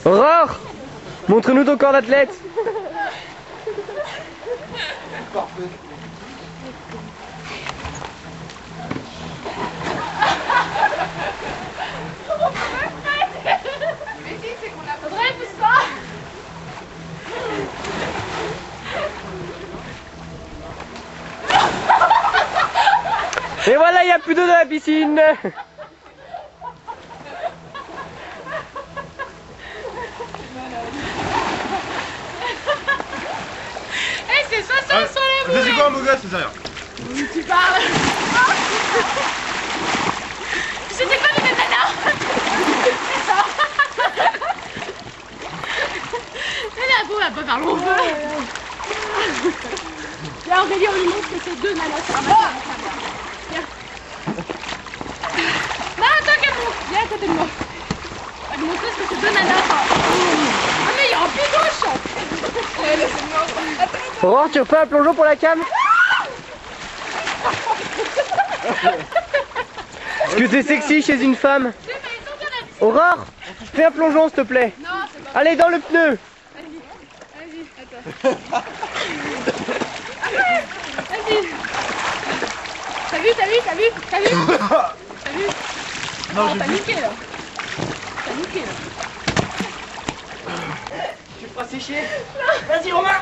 Aurore, montre-nous ton corps d'athlète. Et voilà, il n'y a plus d'eau dans la piscine. Eh, c'est 60 sur les boules. C'est quoi, mon gars, c'est rien. Tu parles. C'était quoi les nanas? Elle a beau, elle peut faire long feu. Là, Aurélie, on lui montre que c'est deux nanas sur un bateau. Viens. Non, attends qu'elle monte. Viens à côté de moi. Elle lui montre que c'est deux nanas. Ah, mais il est rempli gauche. Aurore, tu refais un plongeon pour la cam? Est-ce que c'est sexy chez une femme? Aurore, fais un plongeon s'il te plaît. Non, c'est pas. Allez, dans le pneu. Vas-y, attends. Vas-y. T'as vu? Non, Oh, t'as niqué là. T'as niqué là. Tu feras sécher. Vas-y, Romain.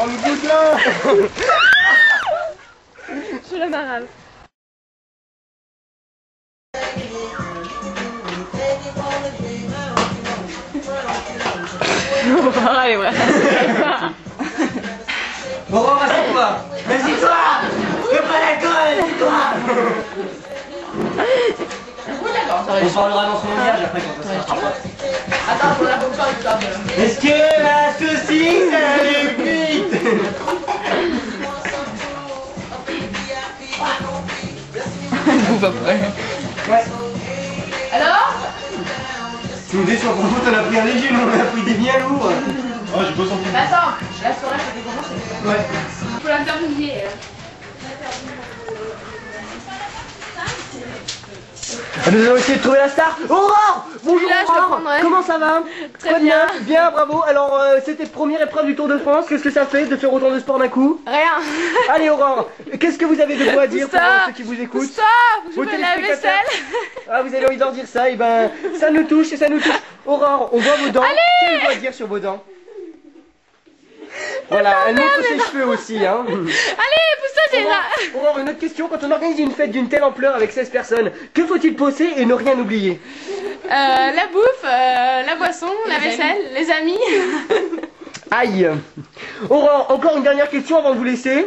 Oh, le boudin. Je le marave. Allez, ouais. Aurore, assieds-toi. Assieds-toi. Fais pas l'alcool, assieds-toi. On parlera dans son langage après quand ça sera pas. Attends, pour la boxe, Est-ce que la saucisse elle est cuite? bouffe après. Ouais. Alors? Nous déçois pour vous, t'en as pris un léger, nous on a pris des bien lourds. Oh, j'ai pas senti. Mais attends, la soirée c'était comment? Ouais. Il faut l'interviewer. Nous allons essayer de trouver la star. Aurore! Bonjour Là, je le Aurore. prendrai. Comment ça va? Très bien. Bien, bravo. Alors, c'était première épreuve du Tour de France. Qu'est-ce que ça fait de faire autant de sport d'un coup? Rien. Allez Aurore, qu'est-ce que vous avez de beau à dire pour Ça. ceux qui vous écoutent? Ça, je Vos fais la téléspectateurs. vaisselle. Ah, vous avez envie de leur dire ça? Et ben, ça nous touche, ça nous touche. Aurore, on voit vos dents. Quel mot à dire sur vos dents? Voilà, elle montre ses cheveux aussi, hein. Allez, pousse-toi, c'est là. Aurore, une autre question. Quand on organise une fête d'une telle ampleur avec 16 personnes, que faut-il poser et ne rien oublier? La bouffe, la boisson, la vaisselle, les amis. Aïe. Aurore, encore une dernière question avant de vous laisser.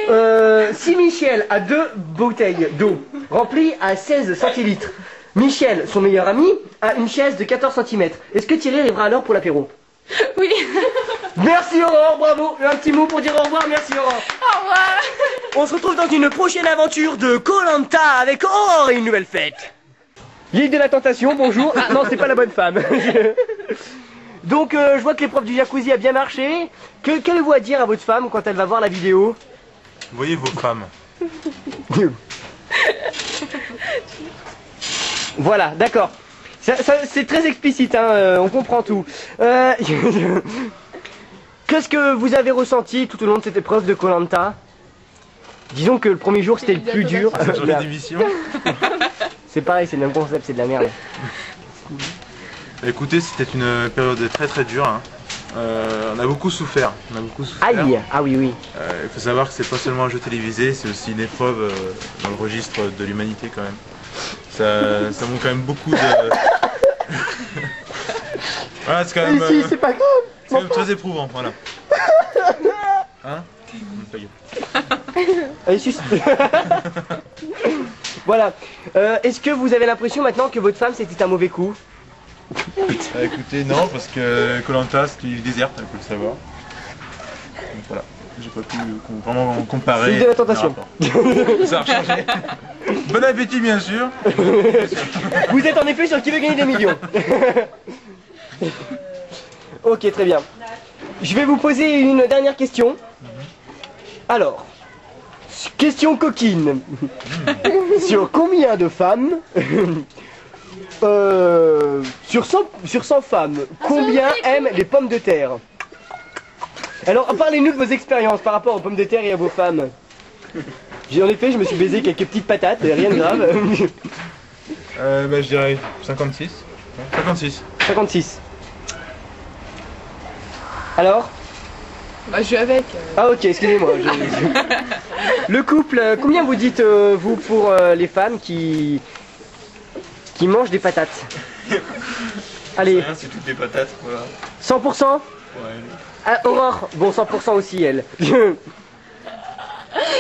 Allez. Si Michel a 2 bouteilles d'eau remplies à 16 centilitres, Michel, son meilleur ami, a une chaise de 14 cm. Est-ce que Thierry arrivera à l'heure pour l'apéro? Oui. Merci Aurore, bravo. Un petit mot pour dire au revoir, merci Aurore. Au revoir. On se retrouve dans une prochaine aventure de Koh-Lanta avec Aurore et une nouvelle fête. L'île de la tentation, bonjour. Ah non, c'est pas la bonne femme. Donc je vois que l'épreuve du jacuzzi a bien marché. Qu'avez-vous à dire à votre femme quand elle va voir la vidéo? Voyez vos femmes. Voilà, d'accord. C'est très explicite, hein, on comprend tout. Qu'est-ce que vous avez ressenti tout au long de cette épreuve de Koh-Lanta? Disons que le premier jour c'était le plus dur. Sur les démissions. C'est pareil, c'est le même concept, c'est de la merde. Écoutez, c'était une période très très dure. Hein. On a beaucoup souffert. Aïe. Ah oui, oui. Il faut savoir que c'est pas seulement un jeu télévisé, c'est aussi une épreuve dans le registre de l'humanité quand même. Ça montre quand même beaucoup de... Voilà, c'est quand même, c'est pas grave. c'est quand même très éprouvant, voilà. Hein? Ta gueule. Allez, suce. Voilà. Est-ce que vous avez l'impression maintenant que votre femme c'était un mauvais coup? Écoutez, non, parce que Koh-Lanta c'est une île déserte, il faut le savoir. Donc voilà, j'ai pas pu vraiment comparer. C'est de la tentation. Ça a changé. Bon appétit, bien sûr. Vous êtes en effet sur Qui veut gagner des millions. Ok, très bien. Je vais vous poser une dernière question. Alors, Question coquine. Sur combien de femmes sur 100 femmes, combien aiment les pommes de terre? Alors, parlez-nous de vos expériences par rapport aux pommes de terre et à vos femmes. En effet, je me suis baisé quelques petites patates, rien de grave. Bah, je dirais 56. 56. 56. Alors? Bah, je suis avec. Ah ok, excusez-moi. Le couple, combien vous dites, vous, pour les femmes qui mangent des patates? Allez. C'est toutes des patates, quoi. 100%? Ouais. Ah, Aurore, bon 100% aussi elle.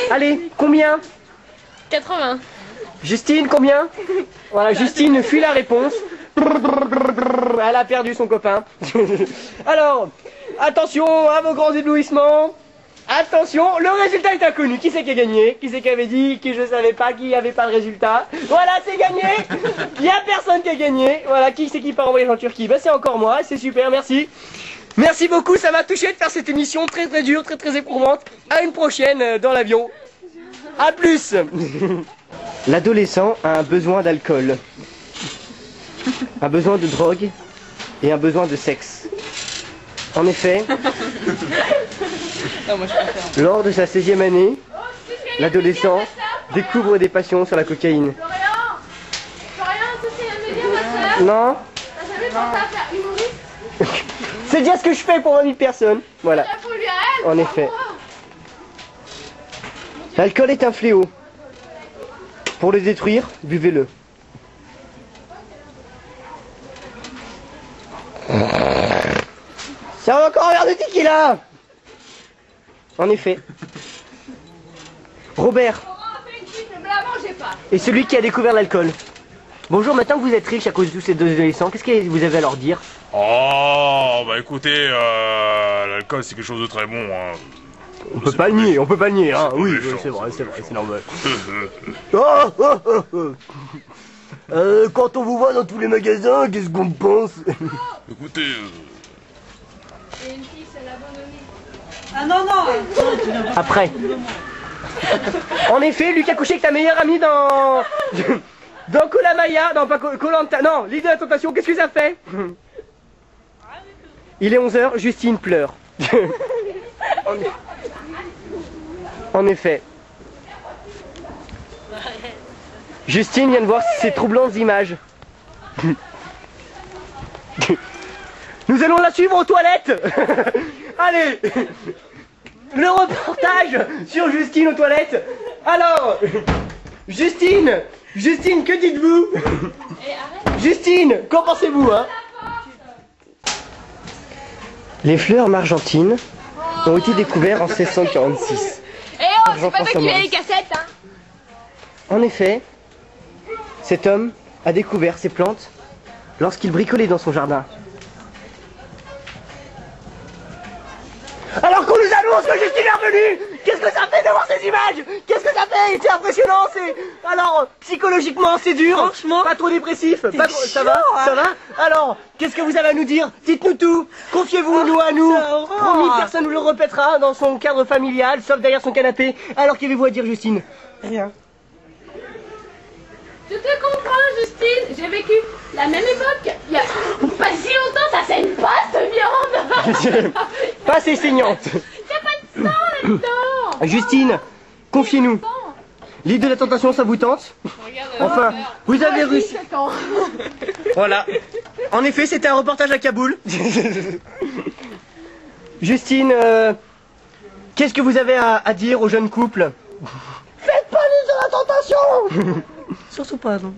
Allez, combien? 80. Justine, combien? Voilà, Justine fuit la réponse. Elle a perdu son copain. Alors, attention à vos grands éblouissements. Attention, le résultat est inconnu. Qui c'est qui a gagné? Qui c'est qui avait dit que je savais pas, qui avait pas le résultat? Voilà, c'est gagné. Il y a personne qui a gagné. Voilà, qui c'est qui part en voyage en Turquie? Bah c'est encore moi, c'est super, merci. Merci beaucoup, ça m'a touché de faire cette émission très très dure, très très éprouvante. À une prochaine dans l'avion. A plus. L'adolescent a un besoin d'alcool, un besoin de drogue et un besoin de sexe. En effet, Non, moi, je préfère. lors de sa 16e année, l'adolescent découvre des passions sur la cocaïne. Florian, tu sais me dire ma soeur? Non? T'as jamais pensé à faire humoriste? C'est déjà ce que je fais pour 20 000 personnes. Voilà. Il faut lui à elle. En effet. L'alcool est un fléau. Pour le détruire, buvez-le. Ça va encore un verre de tequila. En effet. Robert est celui qui a découvert l'alcool. Bonjour, maintenant que vous êtes riche à cause de tous ces deux adolescents, qu'est-ce que vous avez à leur dire? Oh, bah écoutez, l'alcool c'est quelque chose de très bon. Hein. On peut pas le nier, on peut pas le nier, hein. Oui, méchant, c'est vrai, c'est méchant. normal. Quand on vous voit dans tous les magasins, qu'est-ce qu'on pense? Écoutez, Et une fille, c'est l'abandonner. Ah non, non. Après. En effet, Lucas Couché est ta meilleure amie dans... Dans Kolamaya, non pas Koh-Lanta, non, l'île de la tentation, qu'est-ce que ça fait? Il est 11h, Justine pleure. En effet. Justine vient de voir ces troublantes images. Nous allons la suivre aux toilettes. Allez. Le reportage sur Justine aux toilettes. Alors, Justine, que dites-vous? Justine, qu'en pensez-vous, hein? Les fleurs margentines ont été découvertes en 1646. Eh oh, c'est Jean pas toi François qui fais Maurice. les cassettes, hein? En effet, cet homme a découvert ces plantes lorsqu'il bricolait dans son jardin. Alors qu'on nous annonce que Justine est revenue, qu'est-ce que ça fait de voir ces images? Qu'est-ce que ça fait? C'est impressionnant, c'est... Alors, psychologiquement, c'est dur. Franchement, pas trop dépressif. Pas trop... Ça va? chiant, hein. Ça va? Alors, qu'est-ce que vous avez à nous dire? Dites-nous tout. Confiez-vous nous à nous. c'est Aurore. Promis, personne ne le répétera dans son cadre familial, sauf derrière son canapé. Alors, qu'avez-vous à dire, Justine? Rien. Je te comprends, Justine. J'ai vécu la même époque. Il y a pas si longtemps, ça c'est une passe de viande. Pas assez saignante. Il y a pas de sang là-dedans. Justine, confiez-nous. L'île de la tentation, ça vous tente? Enfin, vous avez réussi. Voilà. En effet, c'était un reportage à Kaboul. Justine, qu'est-ce que vous avez à dire aux jeunes couples? Faites pas l'île de la tentation. Surtout pas, non.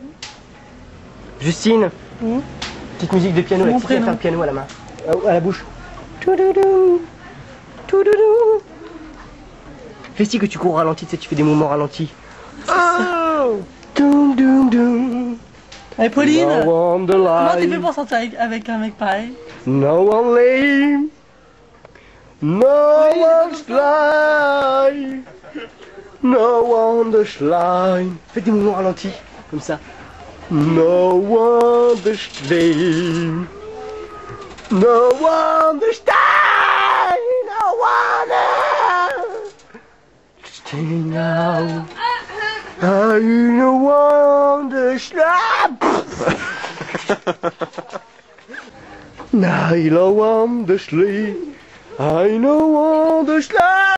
Justine, petite musique de piano, Mon là, faire prénom. le piano à la main, à la bouche. Toudoudou, toudoudou. Fais si que tu cours au ralenti, tu sais, tu fais des mouvements ralentis. Oh. Doum, doum, doum. Allez, Pauline, No one comment t'es fait alive, pour sortir avec un mec pareil? no one lame, no one slime, no one the slime. Fais des mouvements ralentis, comme ça. No one the slime, no one the slime, no one. Now, I know want the schlap. Now I want the sleep. I know want the schlap.